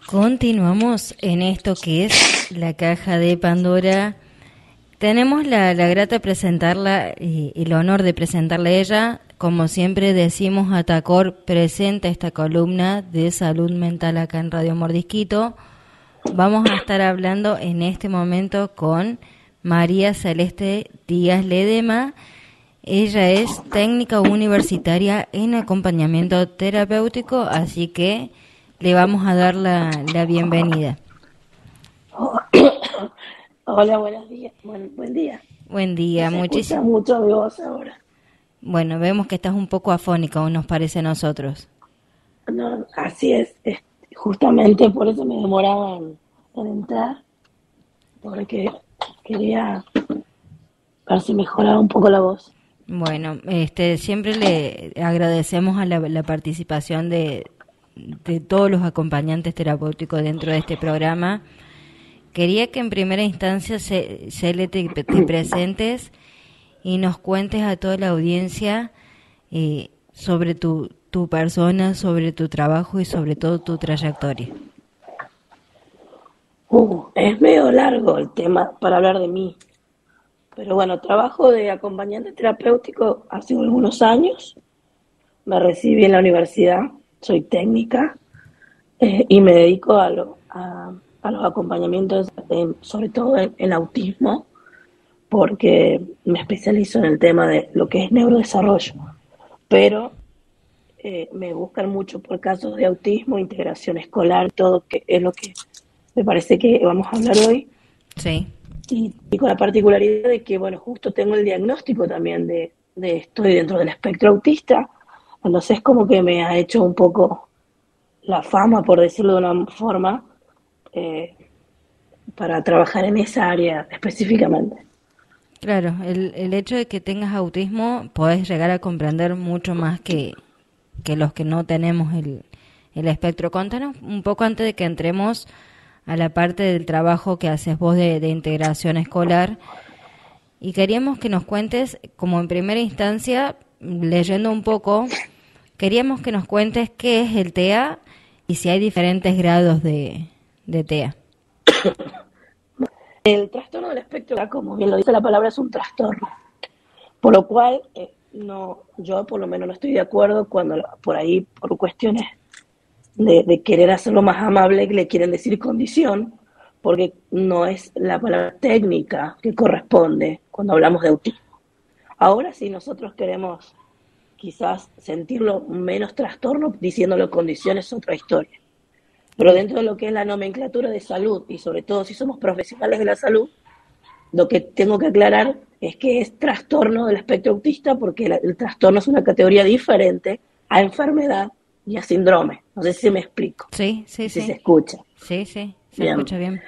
Continuamos en esto que es la caja de Pandora. Tenemos la grata presentarla y el honor de presentarle a ella. Como siempre decimos, Atacor presenta esta columna de salud mental acá en Radio Mordisquito. Vamos a estar hablando en este momento con María Celeste Díaz Ledema. Ella es técnica universitaria en acompañamiento terapéutico, así que le vamos a dar la bienvenida. Hola, buenos días. Buen día. Buen día, Se escucha muchísimo. mucho mi voz ahora. Bueno, vemos que estás un poco afónica, nos parece a nosotros. No, así es. Justamente por eso me demoraba en entrar, porque quería ver si mejoraba un poco la voz. Bueno, siempre le agradecemos a la participación de todos los acompañantes terapéuticos dentro de este programa. Quería que en primera instancia Cele te presentes y nos cuentes a toda la audiencia sobre tu persona, sobre tu trabajo y sobre todo tu trayectoria. Es medio largo el tema para hablar de mí. Pero bueno, trabajo de acompañante terapéutico hace algunos años. Me recibí en la universidad, soy técnica y me dedico a los acompañamientos, sobre todo en autismo, porque me especializo en el tema de lo que es neurodesarrollo. Pero me buscan mucho por casos de autismo, integración escolar, todo, que es lo que me parece que vamos a hablar hoy. Sí. Y con la particularidad de que, bueno, justo tengo el diagnóstico también de estoy dentro del espectro autista, entonces como que me ha hecho un poco la fama, por decirlo de una forma, eh, para trabajar en esa área específicamente. Claro, el hecho de que tengas autismo podés llegar a comprender mucho más que los que no tenemos el espectro. Contanos un poco antes de que entremos a la parte del trabajo que haces vos de integración escolar, y queríamos que nos cuentes, como en primera instancia, leyendo un poco, queríamos que nos cuentes qué es el TEA y si hay diferentes grados de TEA. El trastorno del espectro, como bien lo dice la palabra, es un trastorno, por lo cual no, yo por lo menos no estoy de acuerdo cuando por ahí, por cuestiones de querer hacerlo más amable, le quieren decir condición, porque no es la palabra técnica que corresponde cuando hablamos de autismo. Ahora, si nosotros queremos quizás sentirlo menos trastorno, diciéndolo condición es otra historia. Pero dentro de lo que es la nomenclatura de salud, y sobre todo si somos profesionales de la salud, lo que tengo que aclarar es que es trastorno del espectro autista, porque el trastorno es una categoría diferente a enfermedad y a síndrome. No sé si me explico. Sí, sí, Si sí. se escucha. Sí, sí, se Bien. escucha bien.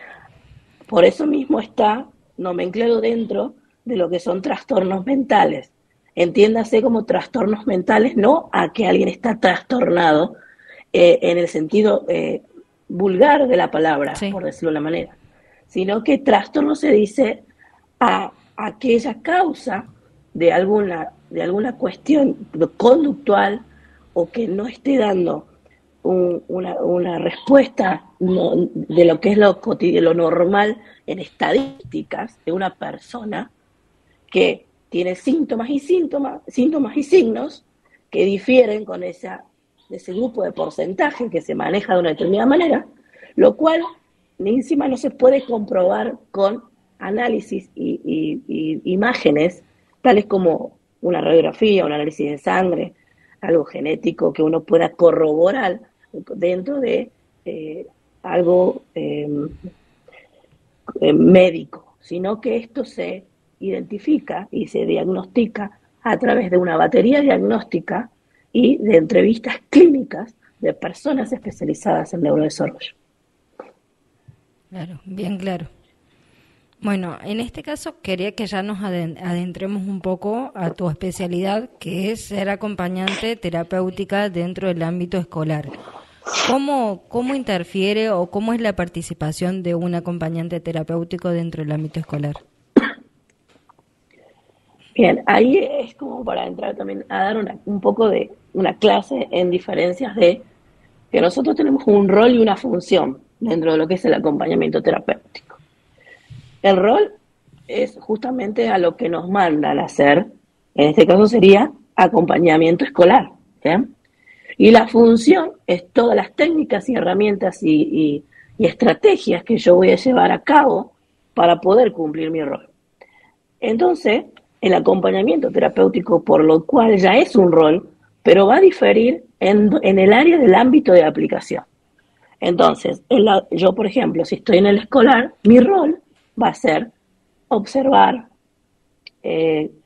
Por eso mismo está nomenclado dentro de lo que son trastornos mentales. Entiéndase como trastornos mentales, no a que alguien está trastornado en el sentido vulgar de la palabra, Sí. por decirlo de una manera, sino que trastorno se dice a aquella causa de alguna cuestión conductual o que no esté dando una respuesta de lo que es lo cotidiano, lo normal en estadísticas de una persona que tiene síntomas y signos que difieren con ese grupo de porcentaje que se maneja de una determinada manera, lo cual ni encima no se puede comprobar con análisis y imágenes tales como una radiografía, un análisis de sangre, algo genético que uno pueda corroborar dentro de algo médico, sino que esto se identifica y se diagnostica a través de una batería diagnóstica y de entrevistas clínicas de personas especializadas en neurodesarrollo. Claro, bien claro. Bueno, en este caso quería que ya nos adentremos un poco a tu especialidad, que es ser acompañante terapéutica dentro del ámbito escolar. ¿Cómo interfiere o cómo es la participación de un acompañante terapéutico dentro del ámbito escolar? Bien, ahí es como para entrar también a dar un poco de una clase en diferencias de que nosotros tenemos un rol y una función. dentro de lo que es el acompañamiento terapéutico. El rol es justamente a lo que nos manda al hacer, en este caso sería acompañamiento escolar. ¿Bien? Y la función es todas las técnicas y herramientas y estrategias que yo voy a llevar a cabo para poder cumplir mi rol. Entonces, el acompañamiento terapéutico, por lo cual ya es un rol, pero va a diferir en el área del ámbito de aplicación. Entonces, yo, por ejemplo, si estoy en el escolar, mi rol va a ser observar,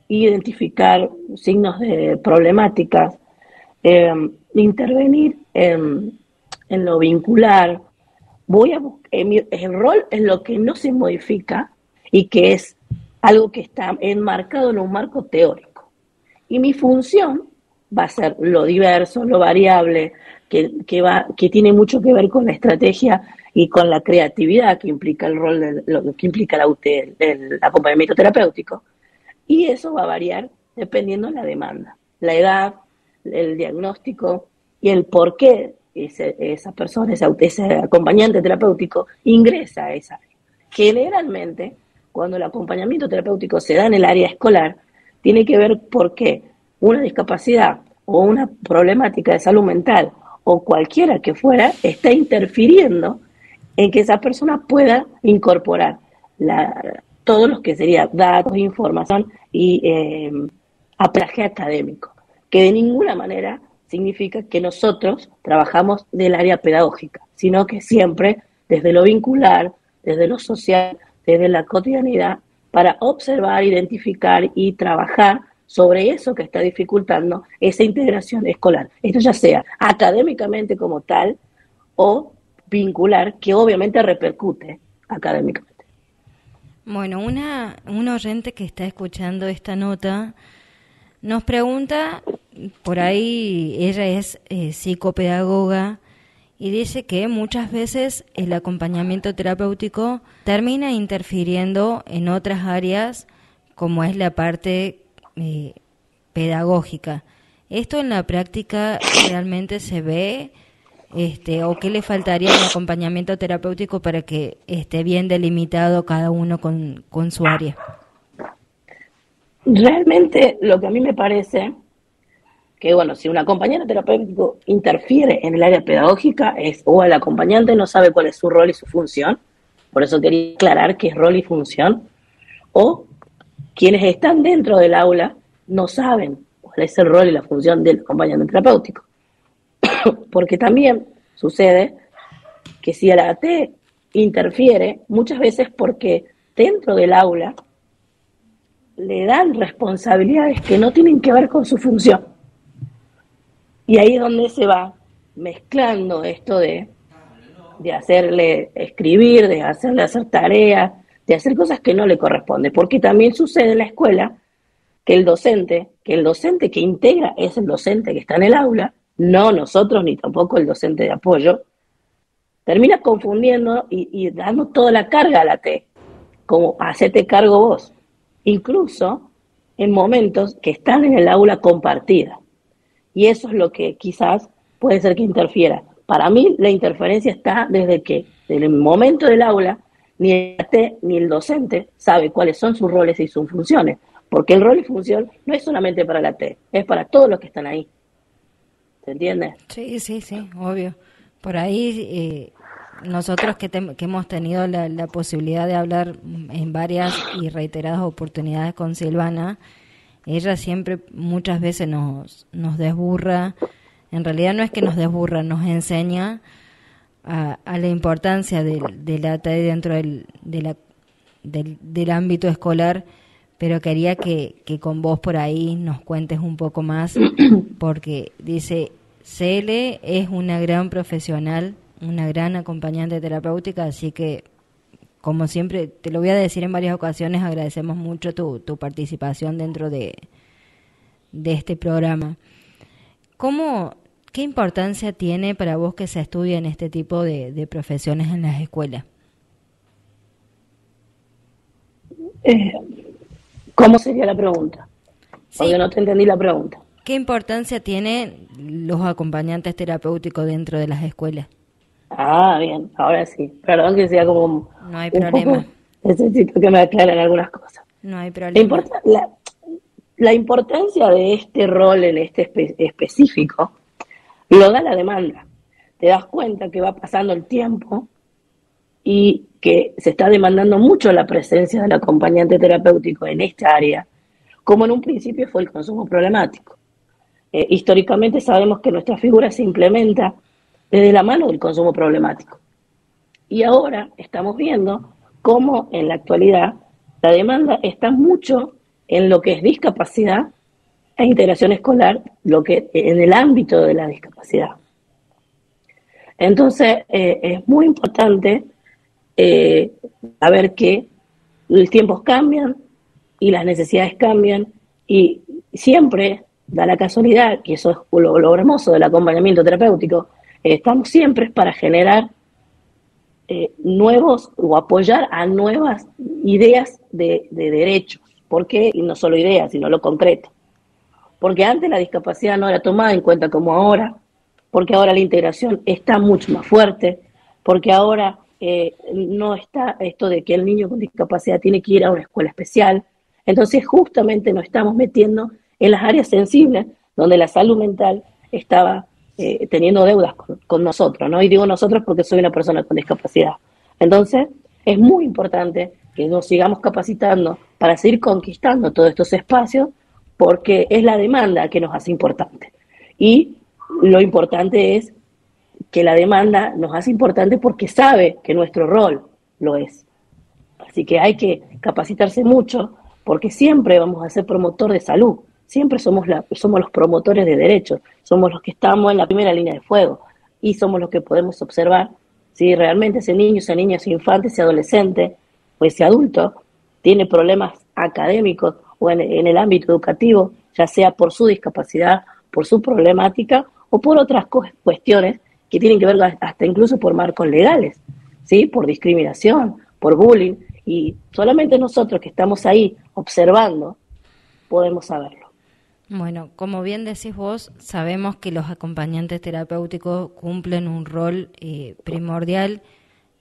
identificar signos de problemáticas, intervenir en lo vincular. El rol es lo que no se modifica y que es algo que está enmarcado en un marco teórico. Y mi función va a ser lo diverso, lo variable, que tiene mucho que ver con la estrategia y con la creatividad que implica el rol, lo que implica el acompañamiento terapéutico. Y eso va a variar dependiendo de la demanda, la edad, el diagnóstico y el por qué esa persona, ese acompañante terapéutico ingresa a esa área. Generalmente, cuando el acompañamiento terapéutico se da en el área escolar, tiene que ver por qué una discapacidad o una problemática de salud mental o cualquiera que fuera está interfiriendo en que esa persona pueda incorporar todo lo que sería datos, información y aprendizaje académico, que de ninguna manera significa que nosotros trabajamos del área pedagógica, sino que siempre desde lo vincular, desde lo social, desde la cotidianidad, para observar, identificar y trabajar sobre eso que está dificultando esa integración escolar. Esto ya sea académicamente como tal o vincular, que obviamente repercute académicamente. Bueno, un oyente que está escuchando esta nota nos pregunta, por ahí ella es psicopedagoga, y dice que muchas veces el acompañamiento terapéutico termina interfiriendo en otras áreas como es la parte pedagógica. ¿Esto en la práctica realmente se ve? ¿O qué le faltaría al acompañamiento terapéutico para que esté bien delimitado cada uno con su área? Realmente lo que a mí me parece que, bueno, si un acompañante terapéutico interfiere en el área pedagógica es o el acompañante no sabe cuál es su rol y su función, por eso quería aclarar qué es rol y función, o quienes están dentro del aula no saben cuál es el rol y la función del acompañante terapéutico. Porque también sucede que si el AT interfiere, muchas veces porque dentro del aula le dan responsabilidades que no tienen que ver con su función. Y ahí es donde se va mezclando esto de hacerle escribir, de hacerle hacer tareas, de hacer cosas que no le corresponden. Porque también sucede en la escuela que el docente que integra es el docente que está en el aula, no nosotros ni tampoco el docente de apoyo, termina confundiendo y dando toda la carga a la T, como hacete cargo vos, incluso en momentos que están en el aula compartida. Y eso es lo que quizás puede ser que interfiera. Para mí la interferencia está desde el momento del aula, ni el T ni el docente sabe cuáles son sus roles y sus funciones, porque el rol y función no es solamente para la T, es para todos los que están ahí. ¿Se entiende? Sí, sí, sí, obvio. Por ahí nosotros que hemos tenido la posibilidad de hablar en varias y reiteradas oportunidades con Silvana, ella siempre muchas veces nos desburra. En realidad no es que nos desburra, nos enseña a la importancia de la TAE dentro del ámbito escolar, pero quería que con vos por ahí nos cuentes un poco más, porque dice, Cele es una gran profesional, una gran acompañante terapéutica, así que, como siempre, te lo voy a decir en varias ocasiones, agradecemos mucho tu participación dentro de este programa. ¿Qué importancia tiene para vos que se estudie en este tipo de profesiones en las escuelas? ¿Cómo sería la pregunta? Porque Sí. no te entendí la pregunta. ¿Qué importancia tienen los acompañantes terapéuticos dentro de las escuelas? Ah, bien, ahora sí. Perdón que sea como No hay un problema, poco, necesito que me aclaren algunas cosas. no hay La, problema. importa- la, la importancia de este rol en este específico lo da la demanda. Te das cuenta que va pasando el tiempo y que se está demandando mucho la presencia del acompañante terapéutico en esta área, como en un principio fue el consumo problemático. Históricamente sabemos que nuestra figura se implementa desde la mano del consumo problemático. Y ahora estamos viendo cómo en la actualidad la demanda está mucho en lo que es discapacidad e integración escolar, lo que en el ámbito de la discapacidad. Entonces, es muy importante eh, saber que los tiempos cambian y las necesidades cambian y siempre da la casualidad, que eso es lo hermoso del acompañamiento terapéutico, estamos siempre para generar nuevos o apoyar a nuevas ideas de derechos. ¿Por qué? Y no solo ideas, sino lo concreto. Porque antes la discapacidad no era tomada en cuenta como ahora, porque ahora la integración está mucho más fuerte, porque ahora no está esto de que el niño con discapacidad tiene que ir a una escuela especial. Entonces justamente nos estamos metiendo en las áreas sensibles donde la salud mental estaba teniendo deudas con nosotros, ¿no? Y digo nosotros porque soy una persona con discapacidad. Entonces es muy importante que nos sigamos capacitando para seguir conquistando todos estos espacios porque es la demanda que nos hace importante. Y lo importante es que la demanda nos hace importante porque sabe que nuestro rol lo es. Así que hay que capacitarse mucho porque siempre vamos a ser promotor de salud, siempre somos los promotores de derechos, somos los que estamos en la primera línea de fuego y somos los que podemos observar si realmente ese niño, esa niña, ese infante, ese adolescente o ese adulto tiene problemas académicos o en el ámbito educativo, ya sea por su discapacidad, por su problemática o por otras cuestiones que tienen que ver hasta incluso por marcos legales, ¿sí? Por discriminación, por bullying, y solamente nosotros que estamos ahí observando podemos saberlo. Bueno, como bien decís vos, sabemos que los acompañantes terapéuticos cumplen un rol primordial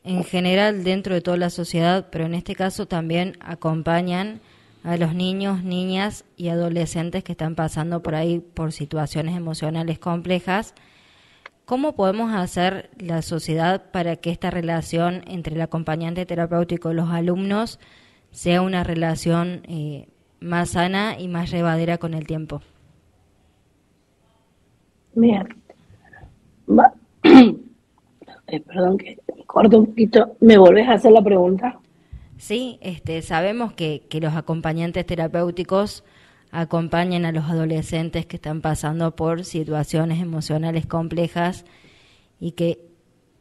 en general dentro de toda la sociedad, pero en este caso también acompañan a los niños, niñas y adolescentes que están pasando por ahí por situaciones emocionales complejas. ¿Cómo podemos hacer la sociedad para que esta relación entre el acompañante terapéutico y los alumnos sea una relación más sana y más llevadera con el tiempo? Bien, perdón que me corto un poquito, ¿me volvés a hacer la pregunta? Sí, sabemos que los acompañantes terapéuticos acompañan a los adolescentes que están pasando por situaciones emocionales complejas y que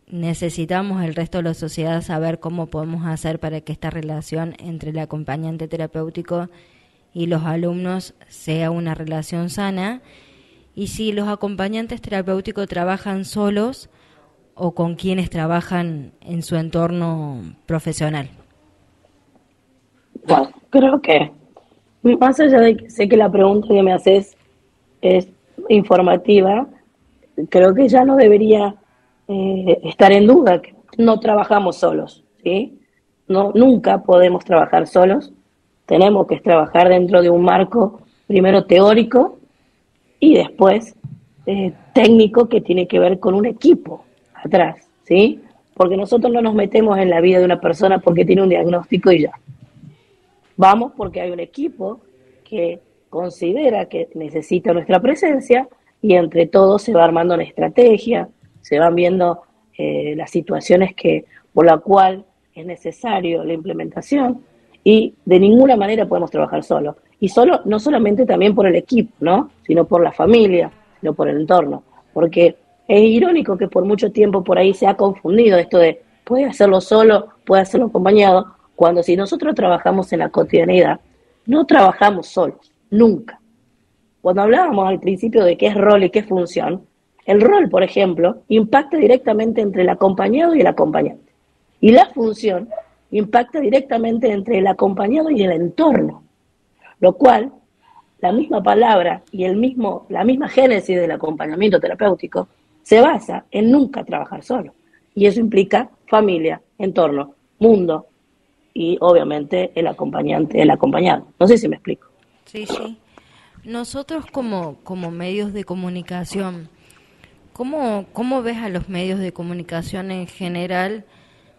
necesitamos el resto de la sociedad saber cómo podemos hacer para que esta relación entre el acompañante terapéutico y los alumnos sea una relación sana, y si los acompañantes terapéuticos trabajan solos o con quienes trabajan en su entorno profesional. Bueno, creo que más allá de que sé que la pregunta que me haces es informativa, creo que ya no debería estar en duda que no trabajamos solos, ¿sí? No, nunca podemos trabajar solos, tenemos que trabajar dentro de un marco primero teórico y después técnico que tiene que ver con un equipo atrás, ¿sí? Porque nosotros no nos metemos en la vida de una persona porque tiene un diagnóstico y ya. Vamos porque hay un equipo que considera que necesita nuestra presencia y entre todos se va armando una estrategia, se van viendo las situaciones por la cual es necesario la implementación y de ninguna manera podemos trabajar solos. Y solo, no solamente también por el equipo, ¿no? Sino por la familia, sino por el entorno. Porque es irónico que por mucho tiempo por ahí se ha confundido esto de puede hacerlo solo, puede hacerlo acompañado, cuando si nosotros trabajamos en la cotidianidad, no trabajamos solos, nunca. Cuando hablábamos al principio de qué es rol y qué es función, el rol, por ejemplo, impacta directamente entre el acompañado y el acompañante. Y la función impacta directamente entre el acompañado y el entorno, lo cual la misma palabra y la misma génesis del acompañamiento terapéutico se basa en nunca trabajar solo. Y eso implica familia, entorno, mundo y obviamente el acompañante, el acompañado. No sé si me explico. Sí, sí. Nosotros como medios de comunicación, ¿cómo ves a los medios de comunicación en general?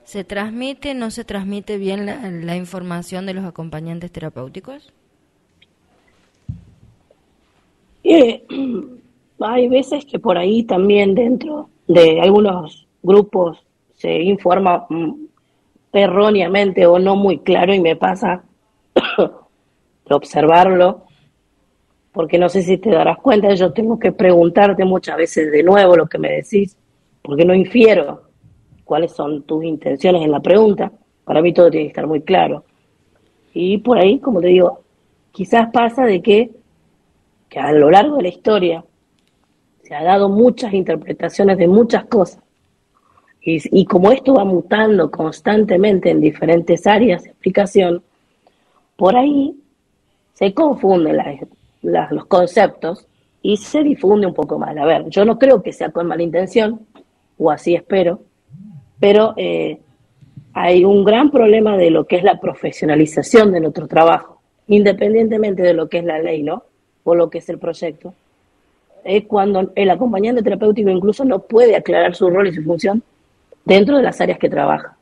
¿Se transmite, no se transmite bien la información de los acompañantes terapéuticos? Eh, Hay veces que por ahí también dentro de algunos grupos se informa erróneamente o no muy claro y me pasa de observarlo, porque no sé si te darás cuenta, yo tengo que preguntarte muchas veces de nuevo lo que me decís, porque no infiero cuáles son tus intenciones en la pregunta. Para mí todo tiene que estar muy claro. Y por ahí, como te digo, quizás pasa de que a lo largo de la historia se ha dado muchas interpretaciones de muchas cosas. Y como esto va mutando constantemente en diferentes áreas de aplicación, por ahí se confunden los conceptos y se difunde un poco mal. A ver, yo no creo que sea con mala intención, o así espero, pero hay un gran problema de lo que es la profesionalización de nuestro trabajo, independientemente de lo que es la ley, ¿no? O lo que es el proyecto. Es cuando el acompañante terapéutico incluso no puede aclarar su rol y su función dentro de las áreas que trabaja.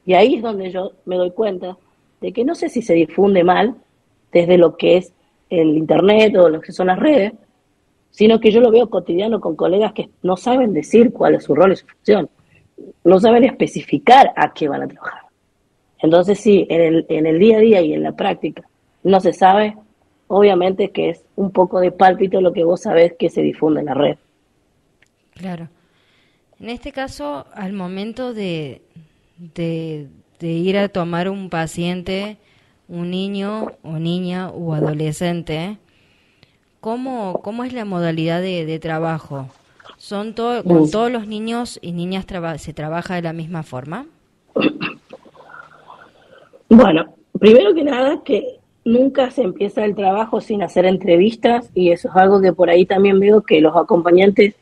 Y ahí es donde yo me doy cuenta de que no sé si se difunde mal desde lo que es el internet o lo que son las redes, sino que yo lo veo cotidiano con colegas que no saben decir cuál es su rol y su función, no saben especificar a qué van a trabajar. Entonces sí, en el día a día y en la práctica no se sabe, obviamente que es un poco de pálpito lo que vos sabés que se difunde en la red. Claro. En este caso, al momento de ir a tomar un paciente, un niño o niña o adolescente, ¿cómo es la modalidad de trabajo? ¿Con todos los niños y niñas se trabaja de la misma forma? Bueno, primero que nada que nunca se empieza el trabajo sin hacer entrevistas y eso es algo que por ahí también veo que los acompañantes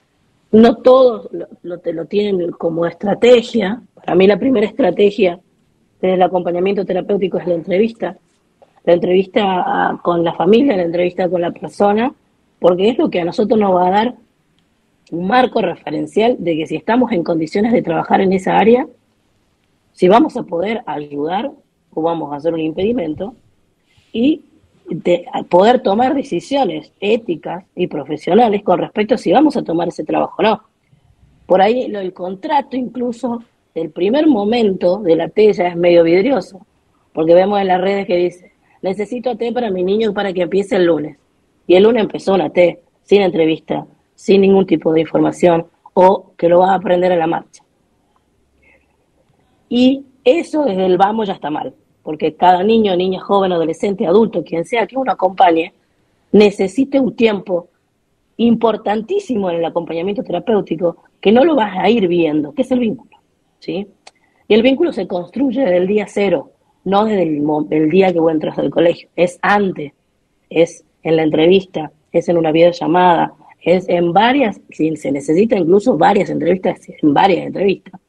no todos lo tienen como estrategia. Para mí la primera estrategia del acompañamiento terapéutico es la entrevista con la familia, la entrevista con la persona, porque es lo que a nosotros nos va a dar un marco referencial de que si estamos en condiciones de trabajar en esa área, si vamos a poder ayudar o vamos a hacer un impedimento y de poder tomar decisiones éticas y profesionales con respecto a si vamos a tomar ese trabajo o no. Por ahí el contrato incluso del primer momento de la T ya es medio vidrioso, porque vemos en las redes que dice, necesito T para mi niño para que empiece el lunes. Y el lunes empezó una T, sin entrevista, sin ningún tipo de información, o que lo vas a aprender a la marcha. Y eso desde el vamos ya está mal, porque cada niño, niña, joven, adolescente, adulto, quien sea que uno acompañe, necesite un tiempo importantísimo en el acompañamiento terapéutico que no lo vas a ir viendo, que es el vínculo, ¿sí? Y el vínculo se construye desde el día cero, no desde el día que vos entras al colegio, es antes, es en la entrevista, es en una videollamada, es en varias, si se necesita incluso varias entrevistas, en varias entrevistas.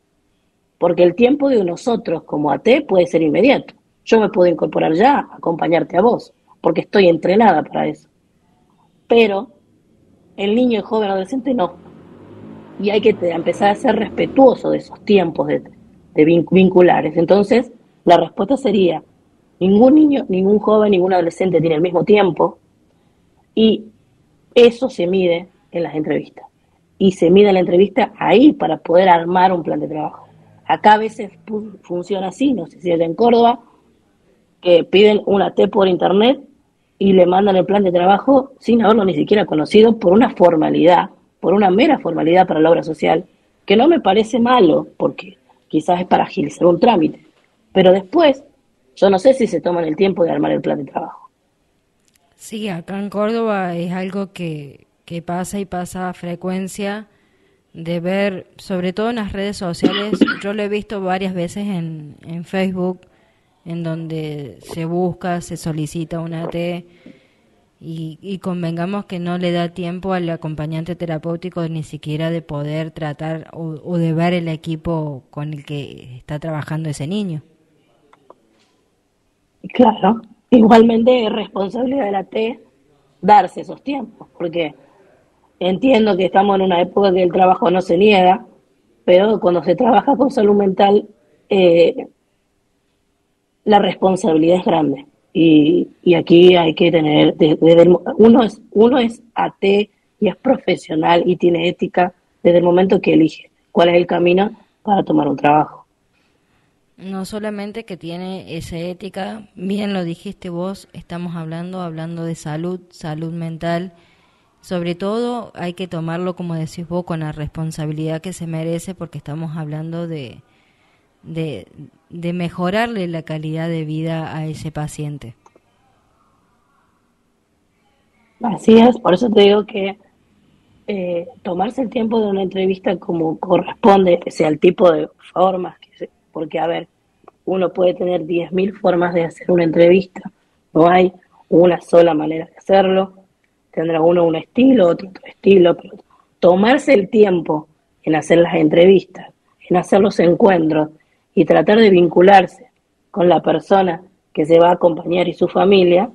Porque el tiempo de nosotros como AT puede ser inmediato. Yo me puedo incorporar ya, acompañarte a vos, porque estoy entrenada para eso. Pero el niño, el joven, adolescente no. Y hay que empezar a ser respetuoso de esos tiempos de vinculares. Entonces, la respuesta sería, ningún niño, ningún joven, ningún adolescente tiene el mismo tiempo y eso se mide en las entrevistas. Y se mide en la entrevista ahí para poder armar un plan de trabajo. Acá a veces funciona así, no sé si es en Córdoba, que piden una T por internet y le mandan el plan de trabajo sin haberlo ni siquiera conocido por una formalidad, por una mera formalidad para la obra social, que no me parece malo, porque quizás es para agilizar un trámite. Pero después, yo no sé si se toman el tiempo de armar el plan de trabajo. Sí, acá en Córdoba es algo que pasa y pasa a frecuencia de ver, sobre todo en las redes sociales. Yo lo he visto varias veces en Facebook, en donde se busca, se solicita una T y convengamos que no le da tiempo al acompañante terapéutico ni siquiera de poder tratar o de ver el equipo con el que está trabajando ese niño. Claro, igualmente es responsabilidad de la T darse esos tiempos, porque entiendo que estamos en una época que el trabajo no se niega, pero cuando se trabaja con salud mental, eh, la responsabilidad es grande. Y aquí hay que tener, uno es AT y es profesional y tiene ética desde el momento que elige cuál es el camino para tomar un trabajo. No solamente que tiene esa ética, bien lo dijiste vos, estamos hablando de salud, salud mental. Sobre todo hay que tomarlo, como decís vos, con la responsabilidad que se merece, porque estamos hablando de, de mejorarle la calidad de vida a ese paciente. Así es, por eso te digo que tomarse el tiempo de una entrevista como corresponde, sea el tipo de formas, porque a ver, uno puede tener 10.000 formas de hacer una entrevista, no hay una sola manera de hacerlo, tendrá uno un estilo, otro estilo, pero tomarse el tiempo en hacer las entrevistas, en hacer los encuentros y tratar de vincularse con la persona que se va a acompañar y su familia,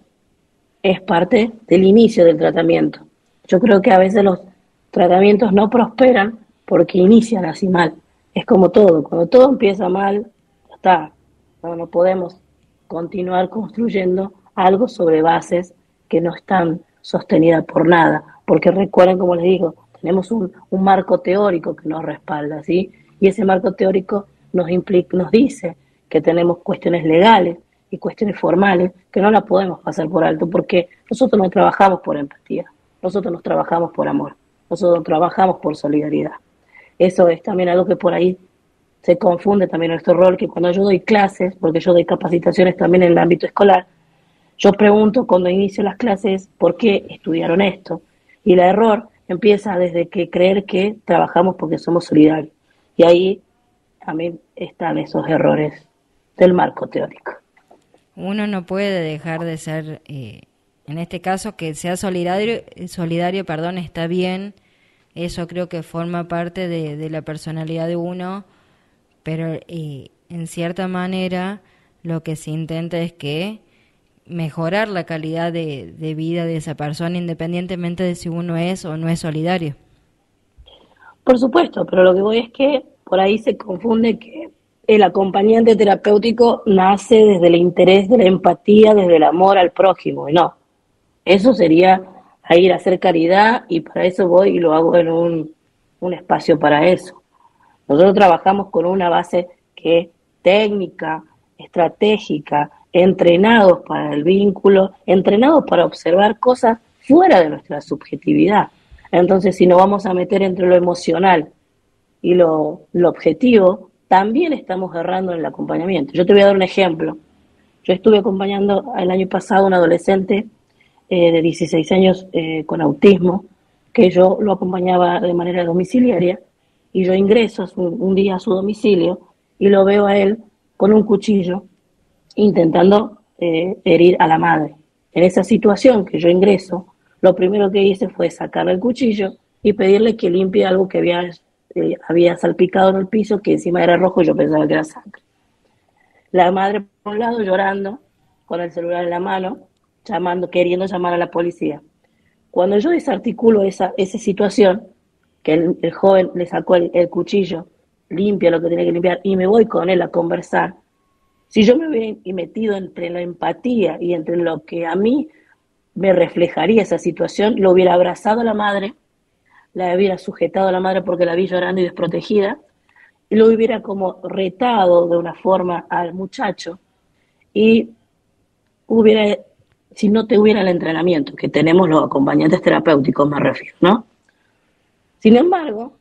es parte del inicio del tratamiento. Yo creo que a veces los tratamientos no prosperan porque inician así mal. Es como todo, cuando todo empieza mal, ya está. No podemos continuar construyendo algo sobre bases que no están sostenidas por nada. Porque recuerden, como les digo, tenemos un marco teórico que nos respalda, ¿sí? Y ese marco teórico nos dice que tenemos cuestiones legales y cuestiones formales que no las podemos pasar por alto porque nosotros no trabajamos por empatía, nosotros nos trabajamos por amor, nosotros trabajamos por solidaridad. Eso es también algo que por ahí se confunde también nuestro rol, que cuando yo doy clases, porque yo doy capacitaciones también en el ámbito escolar, yo pregunto cuando inicio las clases por qué estudiaron esto. Y el error empieza desde que creer que trabajamos porque somos solidarios. Y ahí también están esos errores del marco teórico. Uno no puede dejar de ser, en este caso, que sea solidario, solidario, perdón, está bien. Eso creo que forma parte de la personalidad de uno, pero en cierta manera lo que se intenta es que mejorar la calidad de vida de esa persona independientemente de si uno es o no es solidario. Por supuesto, pero lo que voy es que por ahí se confunde que el acompañante terapéutico nace desde el interés, de la empatía, desde el amor al prójimo, y no. Eso sería a ir a hacer caridad y para eso voy y lo hago en un espacio para eso. Nosotros trabajamos con una base que es técnica, estratégica, entrenados para el vínculo, entrenados para observar cosas fuera de nuestra subjetividad. Entonces, si nos vamos a meter entre lo emocional y lo objetivo, también estamos errando en el acompañamiento. Yo te voy a dar un ejemplo. Yo estuve acompañando el año pasado a un adolescente de 16 años con autismo, que yo lo acompañaba de manera domiciliaria, y yo ingreso un día a su domicilio y lo veo a él con un cuchillo intentando herir a la madre. En esa situación que yo ingreso, lo primero que hice fue sacarle el cuchillo y pedirle que limpie algo que había salpicado en el piso, que encima era rojo y yo pensaba que era sangre. La madre por un lado llorando, con el celular en la mano, queriendo llamar a la policía. Cuando yo desarticulo esa situación, que el joven le sacó el cuchillo, limpia lo que tiene que limpiar y me voy con él a conversar, si yo me hubiera metido entre la empatía y entre lo que a mí me reflejaría esa situación, lo hubiera abrazado a la madre, la hubiera sujetado a la madre porque la vi llorando y desprotegida, y lo hubiera como retado de una forma al muchacho y hubiera, si no te hubiera el entrenamiento que tenemos los acompañantes terapéuticos, me refiero, ¿no? Sin embargo,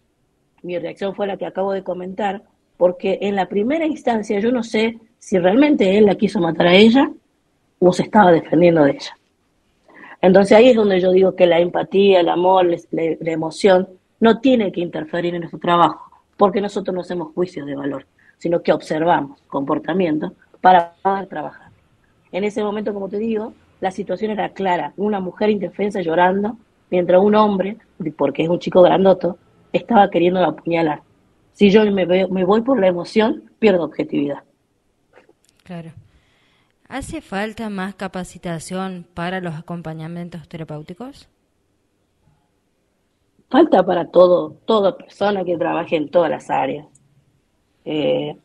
mi reacción fue la que acabo de comentar, porque en la primera instancia yo no sé si realmente él la quiso matar a ella o se estaba defendiendo de ella. Entonces ahí es donde yo digo que la empatía, el amor, la emoción no tiene que interferir en nuestro trabajo, porque nosotros no hacemos juicios de valor, sino que observamos comportamientos para poder trabajar. En ese momento, como te digo, la situación era clara, una mujer indefensa llorando, mientras un hombre, porque es un chico grandoto, estaba queriendo apuñalar. Si yo me voy por la emoción, pierdo objetividad. Claro. ¿Hace falta más capacitación para los acompañamientos terapéuticos? Falta para toda persona que trabaje en todas las áreas. Eh,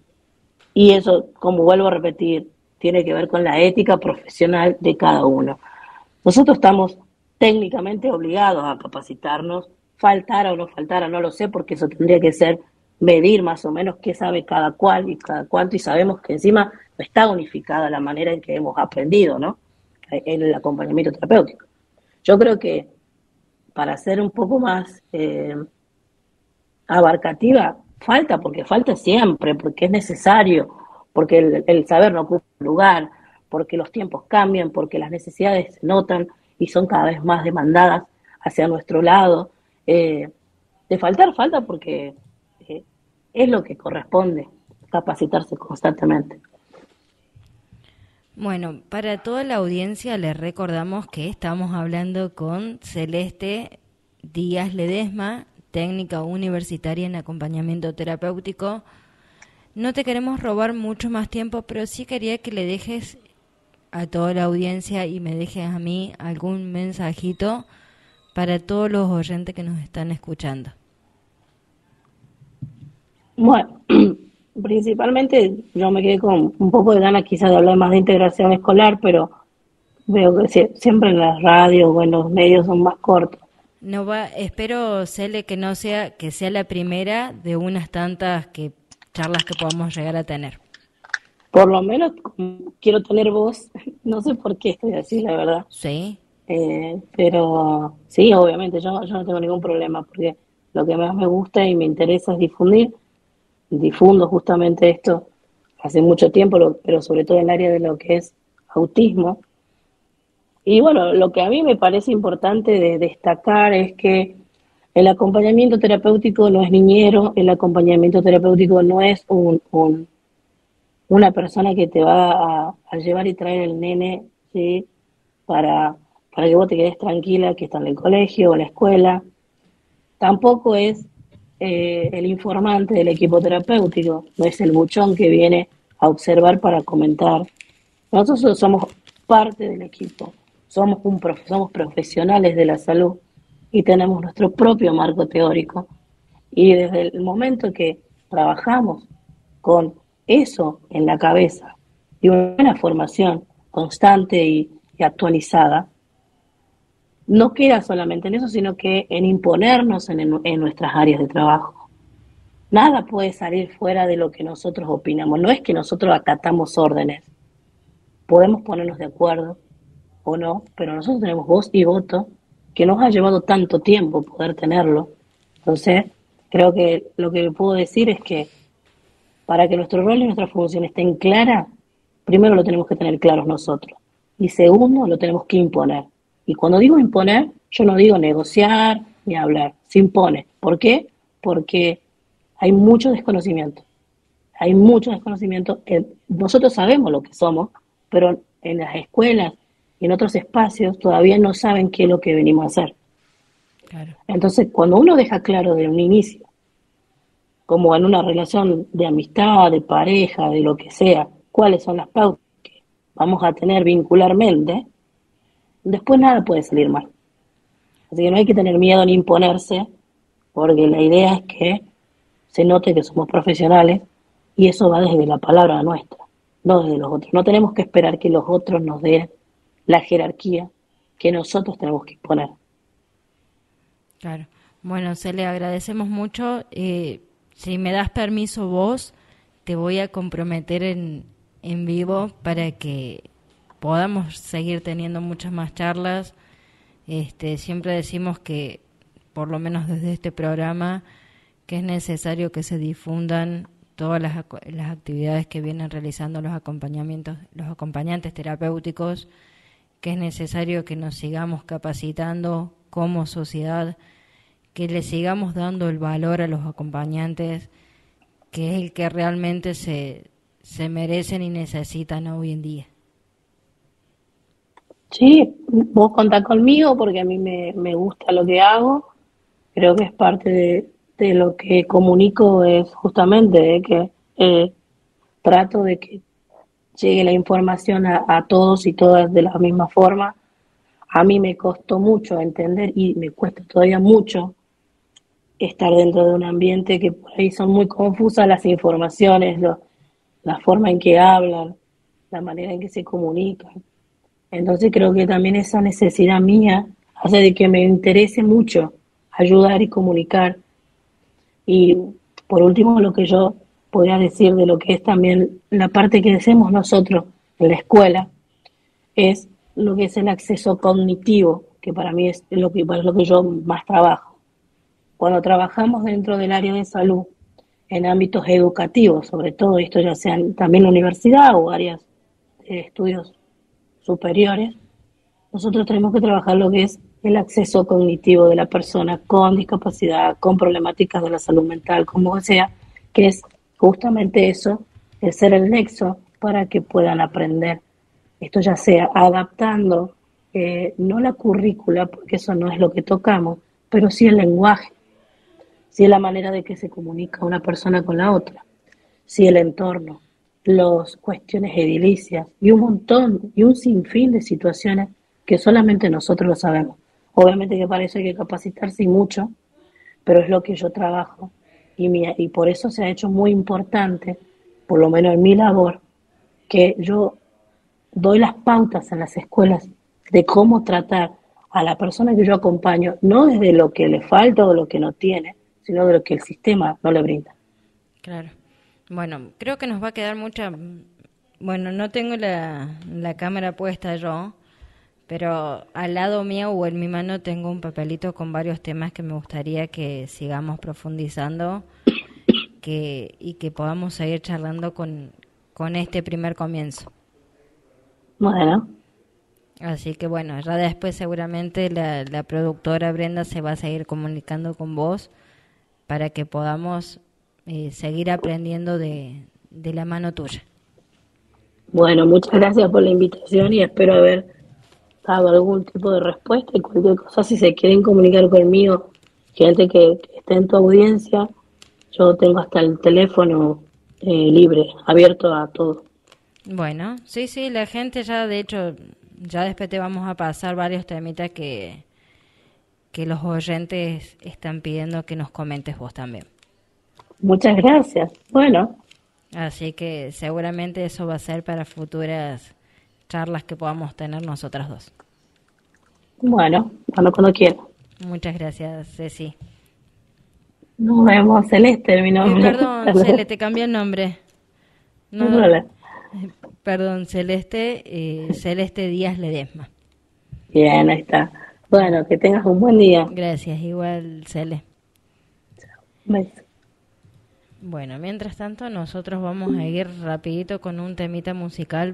y eso, como vuelvo a repetir, tiene que ver con la ética profesional de cada uno. Nosotros estamos técnicamente obligados a capacitarnos, faltara o no faltara, no lo sé, porque eso tendría que ser medir más o menos qué sabe cada cual y cada cuánto, y sabemos que encima no está unificada la manera en que hemos aprendido, ¿no? En el acompañamiento terapéutico. Yo creo que para ser un poco más abarcativa, porque falta siempre, porque es necesario, porque el saber no ocupa lugar, porque los tiempos cambian, porque las necesidades se notan y son cada vez más demandadas hacia nuestro lado. De faltar, falta porque eh, es lo que corresponde, capacitarse constantemente. Bueno, para toda la audiencia les recordamos que estamos hablando con Celeste Díaz Ledesma, técnica universitaria en acompañamiento terapéutico. No te queremos robar mucho más tiempo, pero sí quería que le dejes a toda la audiencia y me dejes a mí algún mensajito para todos los oyentes que nos están escuchando. Bueno, principalmente yo me quedé con un poco de ganas quizás de hablar más de integración escolar, pero veo que siempre en las radios o en los medios son más cortos. No va, espero, Cele, que no sea, que sea la primera de unas tantas charlas que podamos llegar a tener. Por lo menos quiero tener voz, no sé por qué estoy así, la verdad. Sí, Pero sí, obviamente, yo no tengo ningún problema, porque lo que más me gusta y me interesa es difundir. Difundo justamente esto hace mucho tiempo, pero sobre todo en el área de lo que es autismo. Y bueno, lo que a mí me parece importante de destacar es que el acompañamiento terapéutico no es niñero, el acompañamiento terapéutico no es una persona que te va a llevar y traer el nene, ¿sí? para, para que vos te quedes tranquila que está en el colegio o en la escuela. Tampoco es el informante del equipo terapéutico, no es el buchón que viene a observar para comentar. Nosotros somos parte del equipo, somos profesionales de la salud y tenemos nuestro propio marco teórico. Y desde el momento que trabajamos con eso en la cabeza y una buena formación constante y actualizada, no queda solamente en eso, sino que en imponernos en nuestras áreas de trabajo. Nada puede salir fuera de lo que nosotros opinamos. No es que nosotros acatamos órdenes. Podemos ponernos de acuerdo o no, pero nosotros tenemos voz y voto que nos ha llevado tanto tiempo poder tenerlo. Entonces, creo que lo que puedo decir es que para que nuestro rol y nuestra función estén claras, primero lo tenemos que tener claros nosotros. Y segundo, lo tenemos que imponer. Y cuando digo imponer, yo no digo negociar ni hablar, se impone. ¿Por qué? Porque hay mucho desconocimiento. Hay mucho desconocimiento. Nosotros sabemos lo que somos, pero en las escuelas y en otros espacios todavía no saben qué es lo que venimos a hacer. claro. Entonces, cuando uno deja claro de un inicio, como en una relación de amistad, de pareja, de lo que sea, cuáles son las pautas que vamos a tener vincularmente, después nada puede salir mal. Así que no hay que tener miedo ni imponerse, porque la idea es que se note que somos profesionales y eso va desde la palabra nuestra, no desde los otros. No tenemos que esperar que los otros nos den la jerarquía que nosotros tenemos que imponer. Claro. Bueno, se le agradecemos mucho. Si me das permiso vos, te voy a comprometer en vivo para que podamos seguir teniendo muchas más charlas. Siempre decimos que, por lo menos desde este programa, que es necesario que se difundan todas las actividades que vienen realizando los acompañantes terapéuticos, que es necesario que nos sigamos capacitando como sociedad, que le sigamos dando el valor a los acompañantes, que es el que realmente se merecen y necesitan hoy en día. Sí, vos contás conmigo porque a mí me gusta lo que hago. Creo que es parte de lo que comunico, es justamente de que trato de que llegue la información a todos y todas de la misma forma. A mí me costó mucho entender y me cuesta todavía mucho estar dentro de un ambiente que por ahí son muy confusas las informaciones, la forma en que hablan, la manera en que se comunican. Entonces creo que también esa necesidad mía hace de que me interese mucho ayudar y comunicar. Y por último, lo que yo podría decir de lo que es también la parte que hacemos nosotros en la escuela es lo que es el acceso cognitivo, que para mí es lo que yo más trabajo. Cuando trabajamos dentro del área de salud, en ámbitos educativos, sobre todo, esto ya sean también la universidad o áreas de estudios superiores, nosotros tenemos que trabajar lo que es el acceso cognitivo de la persona con discapacidad, con problemáticas de la salud mental, como sea, que es justamente eso, el ser el nexo para que puedan aprender. Esto ya sea adaptando, no la currícula, porque eso no es lo que tocamos, pero sí el lenguaje, sí la manera de que se comunica una persona con la otra, sí el entorno, las cuestiones edilicias y un montón y un sinfín de situaciones que solamente nosotros lo sabemos. Obviamente que para eso hay que capacitarse y mucho, pero es lo que yo trabajo y por eso se ha hecho muy importante, por lo menos en mi labor, que yo doy las pautas en las escuelas de cómo tratar a la persona que yo acompaño, no desde lo que le falta o lo que no tiene, sino de lo que el sistema no le brinda. Claro. Bueno, creo que nos va a quedar mucha... Bueno, no tengo la cámara puesta yo, pero al lado mío o en mi mano tengo un papelito con varios temas que me gustaría que sigamos profundizando y que podamos seguir charlando con este primer comienzo. Bueno, Así que bueno, ya después seguramente la productora Brenda se va a seguir comunicando con vos para que podamos seguir aprendiendo de la mano tuya. bueno, muchas gracias por la invitación y espero haber dado algún tipo de respuesta y cualquier cosa, si se quieren comunicar conmigo, gente que esté en tu audiencia, yo tengo hasta el teléfono libre, abierto a todo. Bueno, sí, sí, la gente ya, de hecho, ya después te vamos a pasar varios temitas que los oyentes están pidiendo que nos comentes vos también. Muchas gracias. Bueno, Así que seguramente eso va a ser para futuras charlas que podamos tener nosotras dos. bueno, cuando quiera. Muchas gracias, Ceci. Nos vemos, Celeste, mi nombre. Perdón, Cele, te cambié el nombre. No hay No, problema. perdón, Celeste, Celeste Díaz Ledesma. Bien, ahí está. Bueno, que tengas un buen día. Gracias, igual, Cele. Un beso. Bueno, mientras tanto, nosotros vamos a ir rapidito con un temita musical.